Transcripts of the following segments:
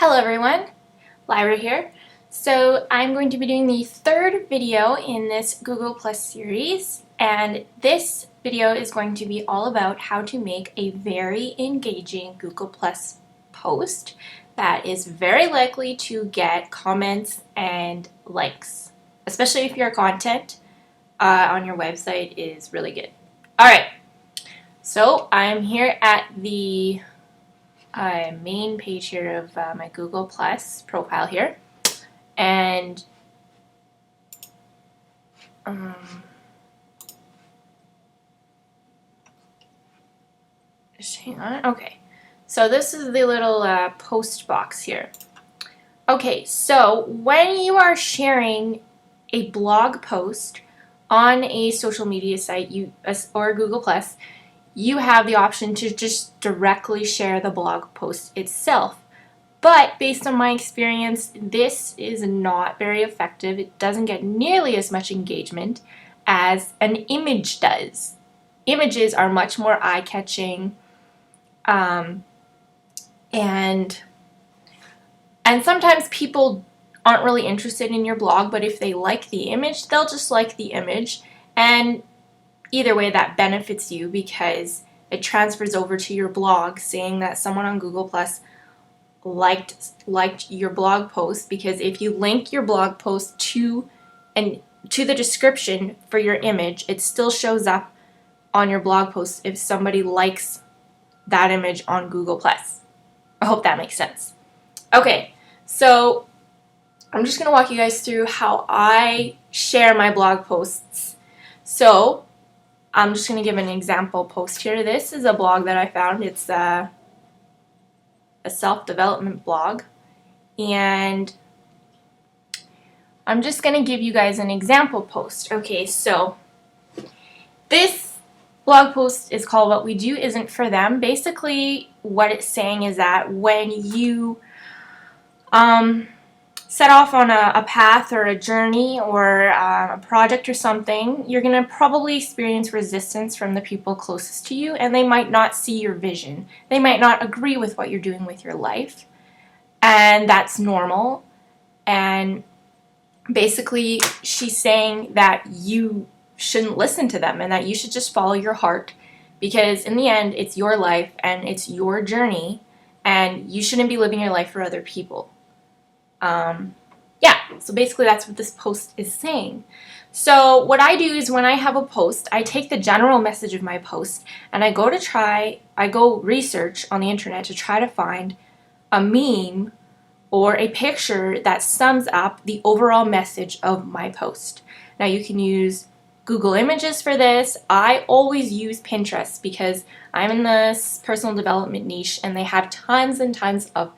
Hello everyone, Lyra here. So I'm going to be doing the third video in this Google Plus series, and this video is going to be all about how to make a very engaging Google Plus post that is very likely to get comments and likes, especially if your content on your website is really good. Alright, so I'm here at the main page here of my Google Plus profile here, and just hang on. Okay, so this is the little post box here. Okay, so when you are sharing a blog post on a social media site or Google Plus, you have the option to just directly share the blog post itself. But based on my experience, this is not very effective. It doesn't get nearly as much engagement as an image does. Images are much more eye-catching, and sometimes people aren't really interested in your blog, but if they like the image, they'll just like the image, and either way that benefits you because it transfers over to your blog saying that someone on Google Plus liked your blog post, because if you link your blog post to the description for your image, it still shows up on your blog post if somebody likes that image on Google Plus. I hope that makes sense. Okay, so I'm just going to walk you guys through how I share my blog posts. So I'm just going to give an example post here. This is a blog that I found. It's a self-development blog, and I'm just going to give you guys an example post. Okay, so this blog post is called "What We Do Isn't For Them." Basically, what it's saying is that when you set off on a path or a journey or a project or something, you're going to probably experience resistance from the people closest to you, and they might not see your vision. They might not agree with what you're doing with your life, and that's normal. And basically, she's saying that you shouldn't listen to them and that you should just follow your heart, because in the end, it's your life and it's your journey, and you shouldn't be living your life for other people. Yeah, so basically that's what this post is saying. So what I do is when I have a post, I take the general message of my post and I go research on the internet to try to find a meme or a picture that sums up the overall message of my post. Now you can use Google Images for this. I always use Pinterest because I'm in this personal development niche, and they have tons and tons of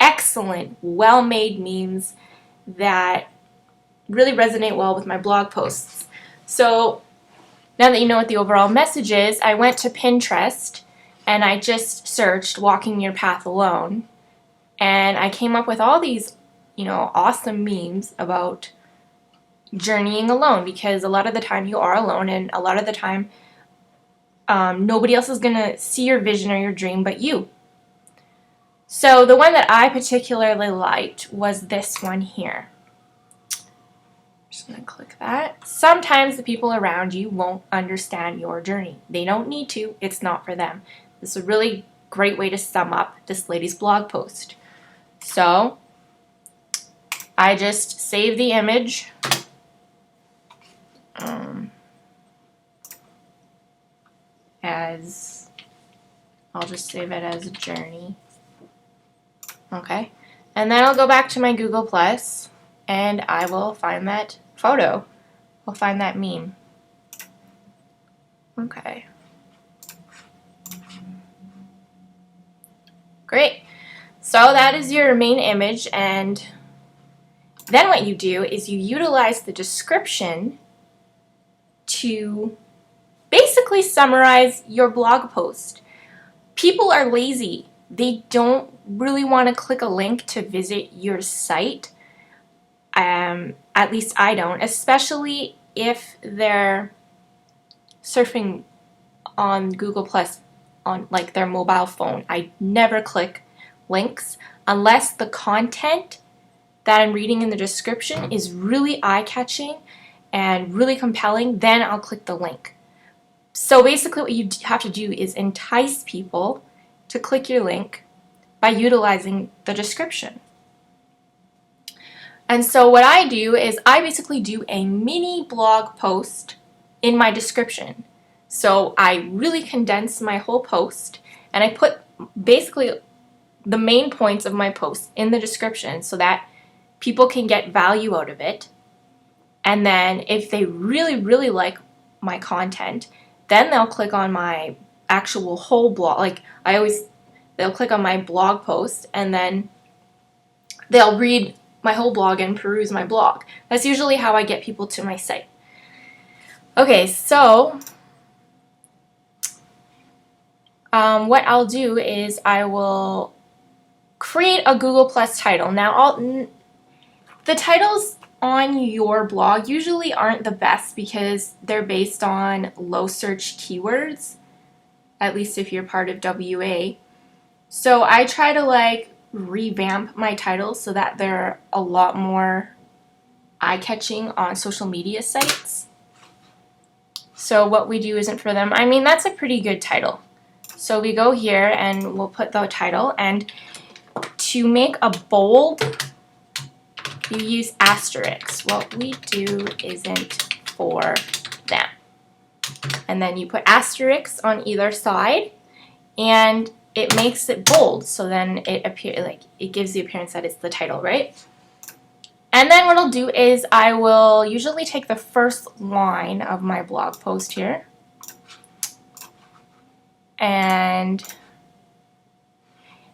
excellent, well-made memes that really resonate well with my blog posts. So now that you know what the overall message is, I went to Pinterest and I just searched "walking your path alone," and I came up with all these, awesome memes about journeying alone, because a lot of the time you are alone, and a lot of the time nobody else is going to see your vision or your dream but you. So the one that I particularly liked was this one here. I'm just going to click that. Sometimes the people around you won't understand your journey. They don't need to. It's not for them. This is a really great way to sum up this lady's blog post. So I just save the image. I'll just save it as a journey. Okay, and then I'll go back to my Google Plus and I will find that photo. I'll find that meme. Okay. Great. So that is your main image, and then what you do is you utilize the description to basically summarize your blog post. People are lazy. They don't really want to click a link to visit your site. At least I don't, especially if they're surfing on Google Plus on like their mobile phone. I never click links. unless the content that I'm reading in the description is really eye-catching and really compelling, then I'll click the link. So basically what you have to do is entice people to click your link by utilizing the description. And so what I do is I basically do a mini blog post in my description. So I really condense my whole post and I put basically the main points of my post in the description so that people can get value out of it. And then if they really, really like my content, then they'll click on my actual whole blog. Like they'll click on my blog post and then they'll read my whole blog and peruse my blog. That's usually how I get people to my site. Okay, so what I'll do is I will create a Google Plus title. Now, the titles on your blog usually aren't the best because they're based on low search keywords, at least if you're part of WA. So I try to revamp my titles so that they're a lot more eye-catching on social media sites. So what we do isn't for them. I mean, that's a pretty good title. So we go here and we'll put the title, and to make a bold, you use asterisks. What we do isn't for them. And then you put asterisks on either side, and it makes it bold, so then it gives the appearance that it's the title, right? And then what I'll do is I will usually take the first line of my blog post here, and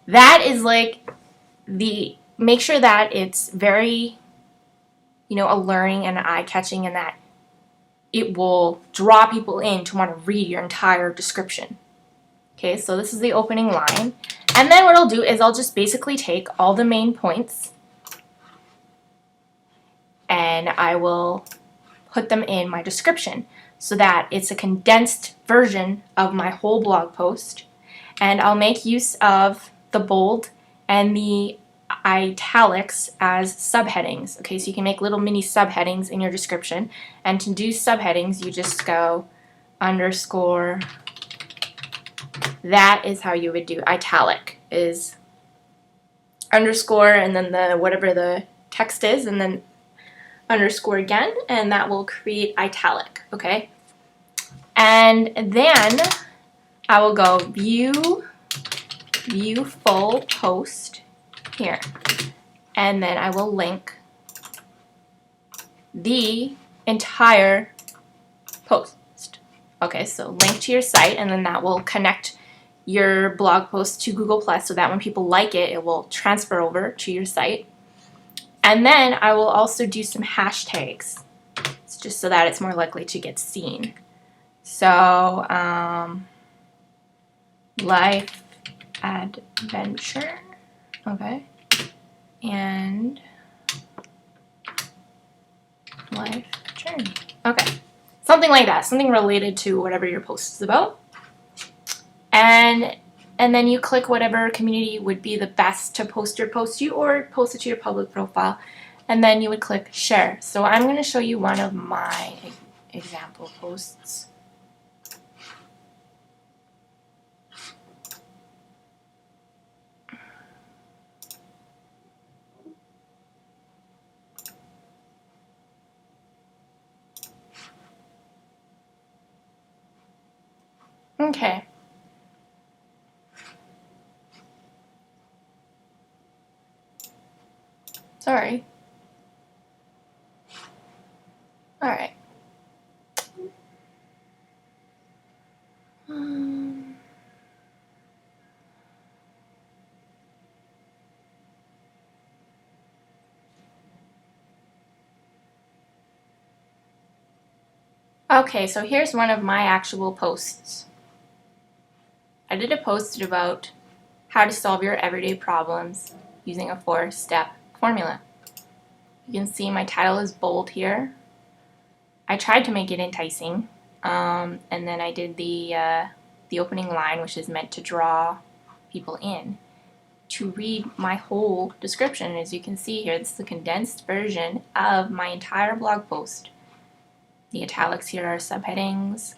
that is make sure that it's very, alluring and eye-catching, and that it will draw people in to want to read your entire description. Okay, so this is the opening line. And then what I'll do is I'll just basically take all the main points and I will put them in my description so that it's a condensed version of my whole blog post. And I'll make use of the bold and the italics as subheadings. Okay, so you can make little mini subheadings in your description. And to do subheadings, you just go underscore. That is how you would do italic, is underscore and then whatever the text is, and then underscore again, and that will create italic, okay? And then I will go view full post here, and then I will link the entire post. Okay, so link to your site, and then that will connect your blog post to Google Plus so that when people like it, it will transfer over to your site. And then I will also do some hashtags. It's just so that it's more likely to get seen. So, life adventure, okay, and life journey, okay. Something like that, something related to whatever your post is about. And then you click whatever community would be the best to post your post to, or post it to your public profile. And then you would click share. So I'm going to show you one of my example posts. Okay. Sorry. All right. Okay, so here's one of my actual posts. I did a post about how to solve your everyday problems using a 4-step formula. You can see my title is bold here. I tried to make it enticing, and then I did the opening line, which is meant to draw people in. to read my whole description. As you can see here, this is the condensed version of my entire blog post. The italics here are subheadings,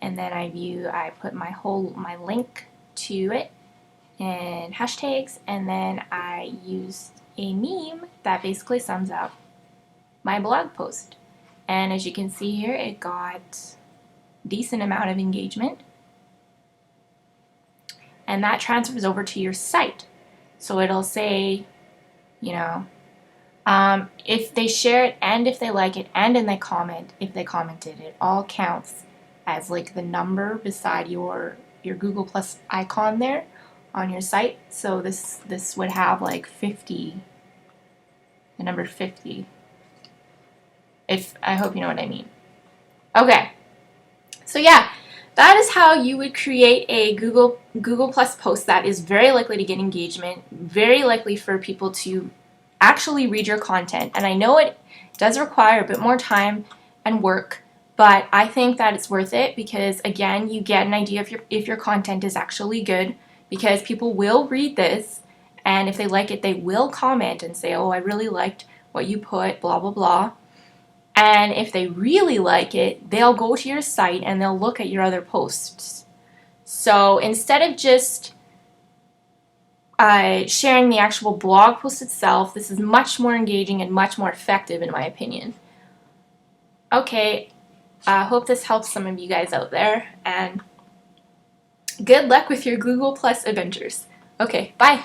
and then I put my link to it and hashtags, and then I used a meme that basically sums up my blog post. And as you can see here, it got a decent amount of engagement, and that transfers over to your site. So it'll say, you know, if they share it and if they like it and then they comment, if they commented, it all counts as like the number beside your Google Plus icon there on your site. So this would have like 50, the number 50. I hope you know what I mean. Okay, so yeah, that is how you would create a Google Plus post that is very likely to get engagement, very likely for people to actually read your content. And I know it does require a bit more time and work, but I think that it's worth it because, again, you get an idea if your content is actually good, because people will read this, and if they like it, they will comment and say, oh, I really liked what you put, blah, blah, blah. And if they really like it, they'll go to your site and they'll look at your other posts. So instead of just sharing the actual blog post itself, this is much more engaging and much more effective in my opinion. Okay, I hope this helps some of you guys out there, and good luck with your Google Plus adventures. Okay, bye.